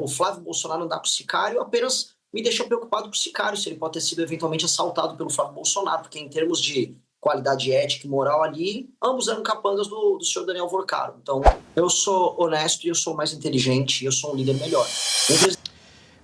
O Flávio Bolsonaro andar com o sicário apenas me deixa preocupado com o sicário, se ele pode ter sido eventualmente assaltado pelo Flávio Bolsonaro, porque em termos de qualidade ética e moral ali, ambos eram capangas do senhor Daniel Vorcaro. Então, eu sou honesto e eu sou mais inteligente e eu sou um líder melhor.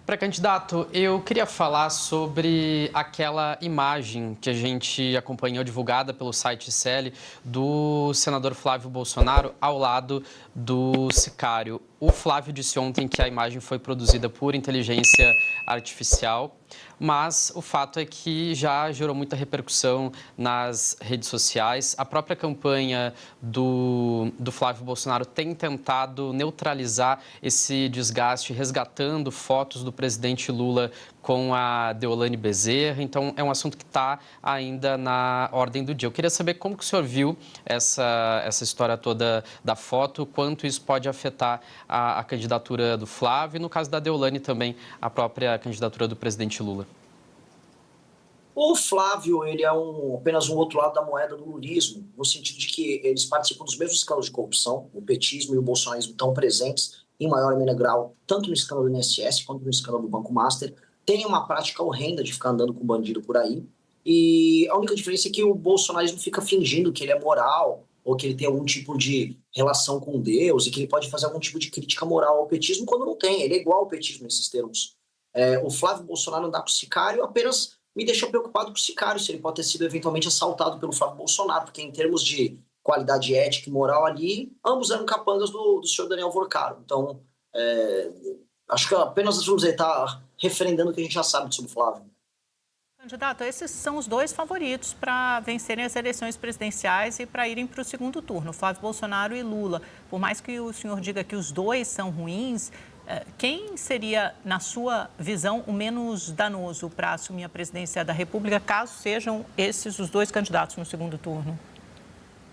Pré-candidato, eu queria falar sobre aquela imagem que a gente acompanhou divulgada pelo site CL do senador Flávio Bolsonaro ao lado do sicário. O Flávio disse ontem que a imagem foi produzida por inteligência artificial, mas o fato é que já gerou muita repercussão nas redes sociais. A própria campanha do Flávio Bolsonaro tem tentado neutralizar esse desgaste, resgatando fotos do presidente Lula com a Deolane Bezerra. Então, é um assunto que está ainda na ordem do dia. Eu queria saber como que o senhor viu essa história toda da foto, quanto isso pode afetar a candidatura do Flávio e, no caso da Deolane, também a própria candidatura do presidente Lula. O Flávio, ele é apenas um outro lado da moeda do lulismo, no sentido de que eles participam dos mesmos escândalos de corrupção. O petismo e o bolsonarismo estão presentes em maior ou menor grau, tanto no escândalo do INSS quanto no escândalo do Banco Master. Tem uma prática horrenda de ficar andando com bandido por aí. E a única diferença é que o bolsonarismo fica fingindo que ele é moral, ou que ele tem algum tipo de relação com Deus, e que ele pode fazer algum tipo de crítica moral ao petismo, quando não tem. Ele é igual ao petismo nesses termos. O Flávio Bolsonaro andar com o sicário apenas me deixa preocupado com o sicário, se ele pode ter sido eventualmente assaltado pelo Flávio Bolsonaro, porque em termos de qualidade ética e moral ali, ambos eram capangas do senhor Daniel Vorcaro. Então, acho que apenas, vamos dizer, está referendando o que a gente já sabe sobre o Flávio. Candidato, esses são os dois favoritos para vencerem as eleições presidenciais e para irem para o segundo turno, Flávio Bolsonaro e Lula. Por mais que o senhor diga que os dois são ruins, quem seria, na sua visão, o menos danoso para assumir a presidência da República, caso sejam esses os dois candidatos no segundo turno?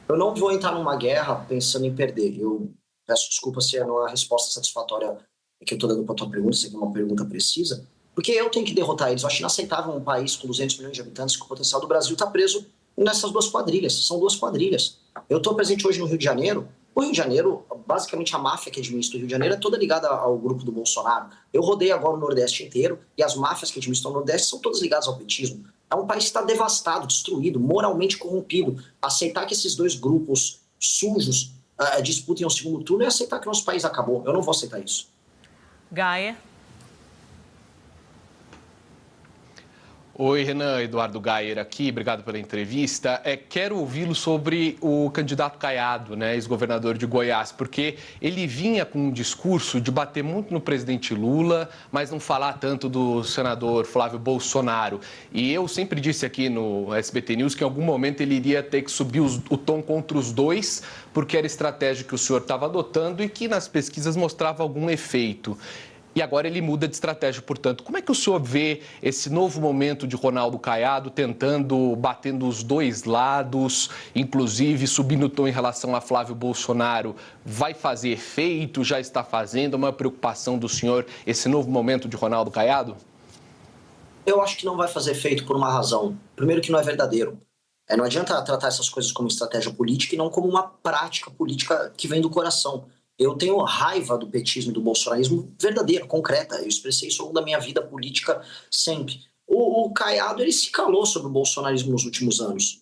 Eu não vou entrar numa guerra pensando em perder. Eu peço desculpa se não é a resposta satisfatória que eu estou dando para a tua pergunta, se é uma pergunta precisa, porque eu tenho que derrotar eles. Eu acho inaceitável um país com 200 milhões de habitantes, que o potencial do Brasil está preso nessas duas quadrilhas. São duas quadrilhas. Eu estou presente hoje no Rio de Janeiro. O Rio de Janeiro, basicamente a máfia que administra o Rio de Janeiro é toda ligada ao grupo do Bolsonaro. Eu rodei agora o Nordeste inteiro e as máfias que administram o Nordeste são todas ligadas ao petismo. É um país que está devastado, destruído, moralmente corrompido. Aceitar que esses dois grupos sujos disputem o segundo turno é aceitar que o nosso país acabou. Eu não vou aceitar isso. Gaia. Oi, Renan, Eduardo Gayer aqui, obrigado pela entrevista. Quero ouvi-lo sobre o candidato Caiado, né, ex-governador de Goiás, porque ele vinha com um discurso de bater muito no presidente Lula, mas não falar tanto do senador Flávio Bolsonaro. E eu sempre disse aqui no SBT News que em algum momento ele iria ter que subir o tom contra os dois, porque era a estratégia que o senhor estava adotando e que nas pesquisas mostrava algum efeito. E agora ele muda de estratégia, portanto. Como é que o senhor vê esse novo momento de Ronaldo Caiado batendo os dois lados, inclusive subindo o tom em relação a Flávio Bolsonaro? Vai fazer efeito? Já está fazendo? É uma preocupação do senhor esse novo momento de Ronaldo Caiado? Eu acho que não vai fazer efeito por uma razão. Primeiro, que não é verdadeiro. Não adianta tratar essas coisas como estratégia política e não como uma prática política que vem do coração. Eu tenho raiva do petismo e do bolsonarismo verdadeira, concreta. Eu expressei isso ao longo da minha vida política sempre. O Caiado, ele se calou sobre o bolsonarismo nos últimos anos.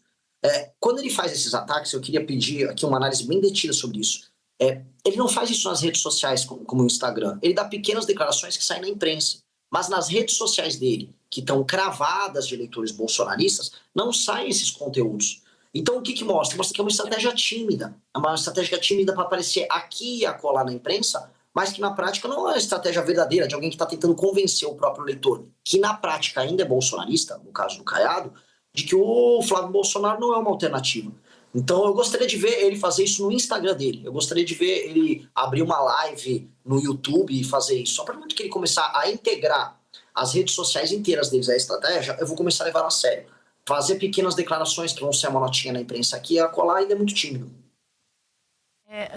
Quando ele faz esses ataques, eu queria pedir aqui uma análise bem detida sobre isso. Ele não faz isso nas redes sociais como o Instagram. Ele dá pequenas declarações que saem na imprensa. Mas nas redes sociais dele, que estão cravadas de eleitores bolsonaristas, não saem esses conteúdos. Então, o que mostra? Mostra que é uma estratégia tímida. É uma estratégia tímida para aparecer aqui e acolá na imprensa, mas que na prática não é uma estratégia verdadeira de alguém que está tentando convencer o próprio eleitor, que na prática ainda é bolsonarista, no caso do Caiado, de que o Flávio Bolsonaro não é uma alternativa. Então, eu gostaria de ver ele fazer isso no Instagram dele. Eu gostaria de ver ele abrir uma live no YouTube e fazer isso. Só para que ele começar a integrar as redes sociais inteiras deles à estratégia, eu vou começar a levar a sério. Fazer pequenas declarações que vão ser uma notinha na imprensa aqui e acolá ainda é muito tímido.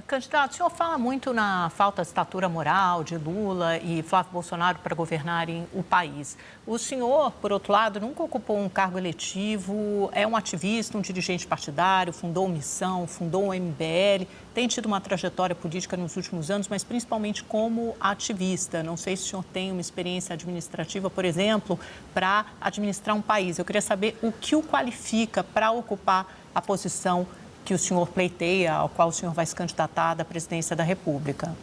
Candidato, o senhor fala muito na falta de estatura moral de Lula e Flávio Bolsonaro para governarem o país. O senhor, por outro lado, nunca ocupou um cargo eletivo, é um ativista, um dirigente partidário, fundou Missão, fundou o MBL, tem tido uma trajetória política nos últimos anos, mas principalmente como ativista. Não sei se o senhor tem uma experiência administrativa, por exemplo, para administrar um país. Eu queria saber o que o qualifica para ocupar a posição que o senhor pleiteia, ao qual o senhor vai se candidatar da presidência da República.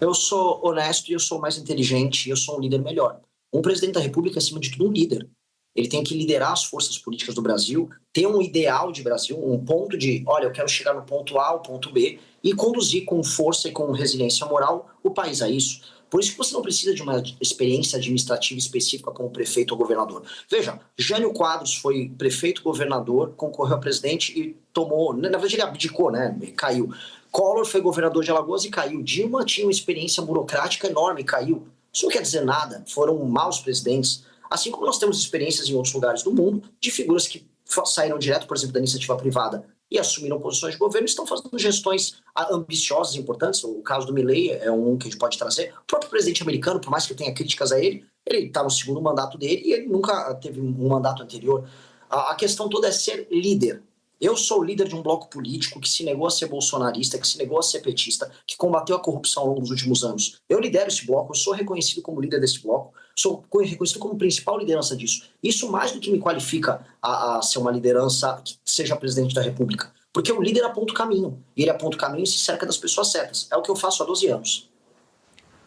Eu sou honesto e eu sou mais inteligente e eu sou um líder melhor. Um presidente da República é, acima de tudo, um líder. Ele tem que liderar as forças políticas do Brasil, ter um ideal de Brasil, um ponto de, olha, eu quero chegar no ponto A, ao ponto B, e conduzir com força e com resiliência moral o país a isso. Por isso que você não precisa de uma experiência administrativa específica como prefeito ou governador. Veja, Jânio Quadros foi prefeito, governador, concorreu a presidente e tomou... Na verdade, ele abdicou, né? Caiu. Collor foi governador de Alagoas e caiu. Dilma tinha uma experiência burocrática enorme e caiu. Isso não quer dizer nada. Foram maus presidentes. Assim como nós temos experiências em outros lugares do mundo de figuras que saíram direto, por exemplo, da iniciativa privada e assumiram posições de governo, estão fazendo gestões ambiciosas e importantes. O caso do Milei é um que a gente pode trazer. O próprio presidente americano, por mais que eu tenha críticas a ele está no segundo mandato dele e ele nunca teve um mandato anterior. A questão toda é ser líder. Eu sou líder de um bloco político que se negou a ser bolsonarista, que se negou a ser petista, que combateu a corrupção ao longo dos últimos anos. Eu lidero esse bloco, eu sou reconhecido como líder desse bloco, sou reconhecido como principal liderança disso. Isso mais do que me qualifica a ser uma liderança que seja presidente da República. Porque o líder aponta o caminho, e ele aponta o caminho e se cerca das pessoas certas. É o que eu faço há 12 anos.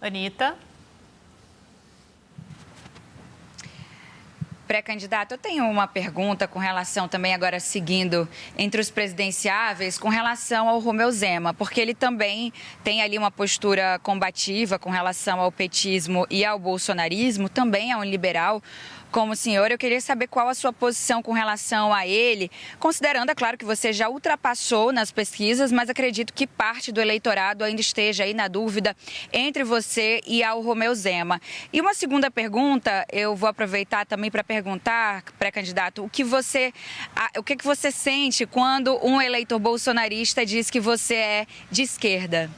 Anitta. Pré-candidato, eu tenho uma pergunta com relação também, agora seguindo entre os presidenciáveis, com relação ao Romeu Zema, porque ele também tem ali uma postura combativa com relação ao petismo e ao bolsonarismo, também é um liberal como o senhor. Eu queria saber qual a sua posição com relação a ele, considerando, é claro, que você já ultrapassou nas pesquisas, mas acredito que parte do eleitorado ainda esteja aí na dúvida entre você e ao Romeu Zema. E uma segunda pergunta, eu vou aproveitar também para perguntar, pré-candidato, o que você sente quando um eleitor bolsonarista diz que você é de esquerda?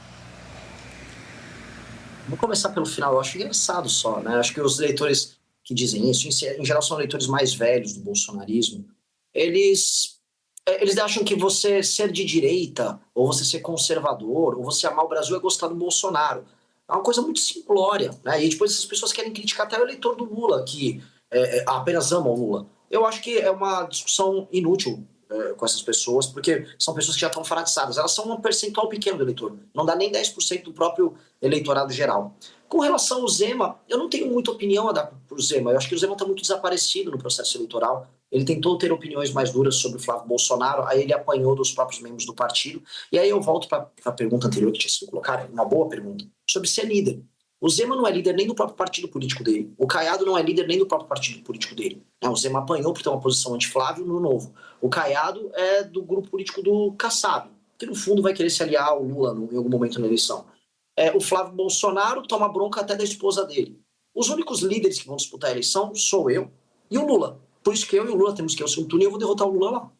Vou começar pelo final. Eu acho engraçado só, né? Acho que os eleitores que dizem isso, em geral são eleitores mais velhos do bolsonarismo, eles acham que você ser de direita, ou você ser conservador, ou você amar o Brasil é gostar do Bolsonaro. É uma coisa muito simplória, né? E depois essas pessoas querem criticar até o eleitor do Lula, que apenas ama o Lula. Eu acho que é uma discussão inútil com essas pessoas, porque são pessoas que já estão fanatizadas. Elas são um percentual pequeno do eleitor, não dá nem 10% do próprio eleitorado geral. Com relação ao Zema, eu não tenho muita opinião a dar para o Zema. Eu acho que o Zema está muito desaparecido no processo eleitoral. Ele tentou ter opiniões mais duras sobre o Flávio Bolsonaro, aí ele apanhou dos próprios membros do partido. E aí eu volto para a pergunta anterior que tinha sido colocada, uma boa pergunta, sobre ser líder. O Zema não é líder nem do próprio partido político dele. O Caiado não é líder nem do próprio partido político dele. O Zema apanhou por ter uma posição anti-Flávio no Novo. O Caiado é do grupo político do Kassab, que no fundo vai querer se aliar ao Lula em algum momento na eleição. O Flávio Bolsonaro toma bronca até da esposa dele. Os únicos líderes que vão disputar a eleição sou eu e o Lula. Por isso que eu e o Lula temos que ir ao segundo turno e eu vou derrotar o Lula lá.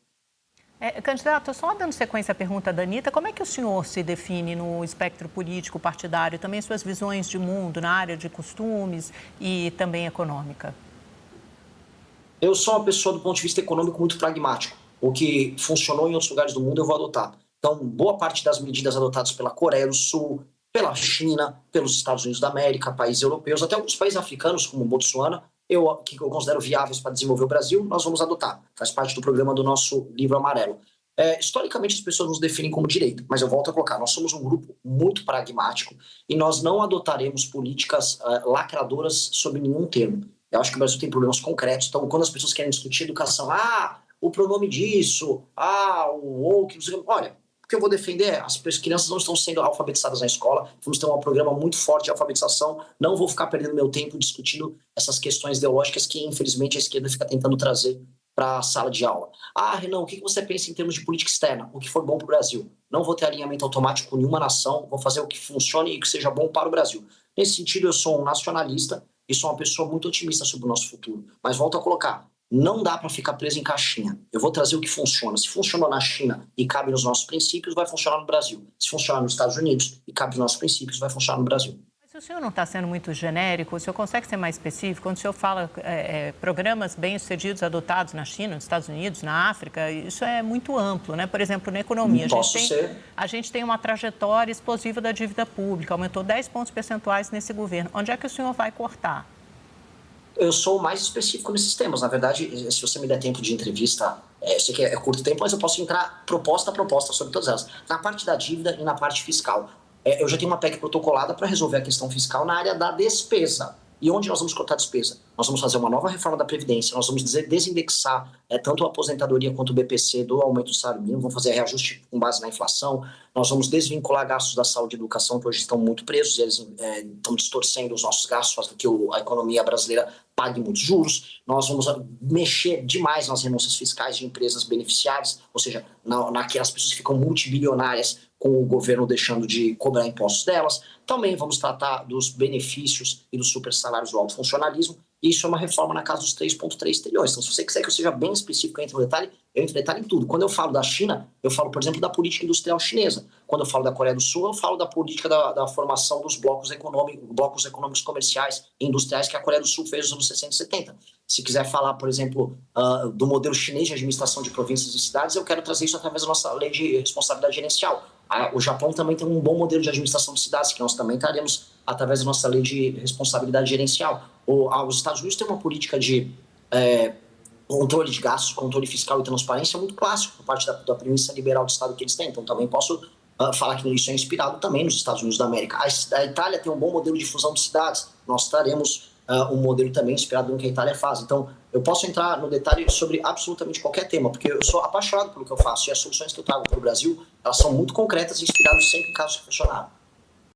Candidato, só dando sequência à pergunta da Anitta, como é que o senhor se define no espectro político partidário, também suas visões de mundo na área de costumes e também econômica? Eu sou uma pessoa do ponto de vista econômico muito pragmático. O que funcionou em outros lugares do mundo eu vou adotar. Então, boa parte das medidas adotadas pela Coreia do Sul, pela China, pelos Estados Unidos da América, países europeus, até alguns países africanos, como Botsuana, que eu considero viáveis para desenvolver o Brasil, nós vamos adotar. Faz parte do programa do nosso livro amarelo. Historicamente, as pessoas nos definem como direita, mas eu volto a colocar, nós somos um grupo muito pragmático e nós não adotaremos políticas lacradoras sob nenhum termo. Eu acho que o Brasil tem problemas concretos, então quando as pessoas querem discutir educação, o pronome disso, o woke, olha, o que eu vou defender é as crianças não estão sendo alfabetizadas na escola, vamos ter um programa muito forte de alfabetização, não vou ficar perdendo meu tempo discutindo essas questões ideológicas que, infelizmente, a esquerda fica tentando trazer para a sala de aula. Renan, o que você pensa em termos de política externa? O que for bom para o Brasil? Não vou ter alinhamento automático com nenhuma nação, vou fazer o que funcione e que seja bom para o Brasil. Nesse sentido, eu sou um nacionalista e sou uma pessoa muito otimista sobre o nosso futuro. Mas volto a colocar, não dá para ficar preso em caixinha. Eu vou trazer o que funciona. Se funcionou na China e cabe nos nossos princípios, vai funcionar no Brasil. Se funcionar nos Estados Unidos e cabe nos nossos princípios, vai funcionar no Brasil. Mas o senhor não está sendo muito genérico? O senhor consegue ser mais específico? Quando o senhor fala programas bem-sucedidos adotados na China, nos Estados Unidos, na África, isso é muito amplo, né? Por exemplo, na economia, a gente tem uma trajetória explosiva da dívida pública, aumentou 10 pontos percentuais nesse governo. Onde é que o senhor vai cortar? Eu sou mais específico nesses temas. Na verdade, se você me der tempo de entrevista, eu sei que é curto tempo, mas eu posso entrar proposta a proposta sobre todas elas. Na parte da dívida e na parte fiscal. Eu já tenho uma PEC protocolada para resolver a questão fiscal na área da despesa. E onde nós vamos cortar a despesa? Nós vamos fazer uma nova reforma da Previdência, nós vamos desindexar tanto a aposentadoria quanto o BPC do aumento do salário mínimo, vamos fazer reajuste com base na inflação, nós vamos desvincular gastos da saúde e educação, que hoje estão muito presos, e eles estão distorcendo os nossos gastos, fazendo que a economia brasileira pague muitos juros. Nós vamos mexer demais nas renúncias fiscais de empresas beneficiadas, ou seja, naquelas pessoas que ficam multibilionárias com o governo deixando de cobrar impostos delas. Também vamos tratar dos benefícios e dos super salários do alto funcionalismo. E isso é uma reforma na casa dos 3,3 trilhões. Então, se você quiser que eu seja bem específico, eu entro no detalhe em tudo. Quando eu falo da China, eu falo, por exemplo, da política industrial chinesa. Quando eu falo da Coreia do Sul, eu falo da política da formação dos blocos econômicos comerciais e industriais que a Coreia do Sul fez nos anos 60 e 70. Se quiser falar, por exemplo, do modelo chinês de administração de províncias e cidades, eu quero trazer isso através da nossa lei de responsabilidade gerencial. O Japão também tem um bom modelo de administração de cidades, que nós também traremos através da nossa lei de responsabilidade gerencial. Os Estados Unidos têm uma política de controle de gastos, controle fiscal e transparência muito clássico, por parte da premissa liberal do Estado que eles têm. Então, também posso falar que isso é inspirado também nos Estados Unidos da América. A Itália tem um bom modelo de fusão de cidades. Nós traremos um modelo também inspirado no que a Itália faz. Então, eu posso entrar no detalhe sobre absolutamente qualquer tema, porque eu sou apaixonado pelo que eu faço e as soluções que eu trago para o Brasil, elas são muito concretas e inspiradas sempre em casos que funcionaram.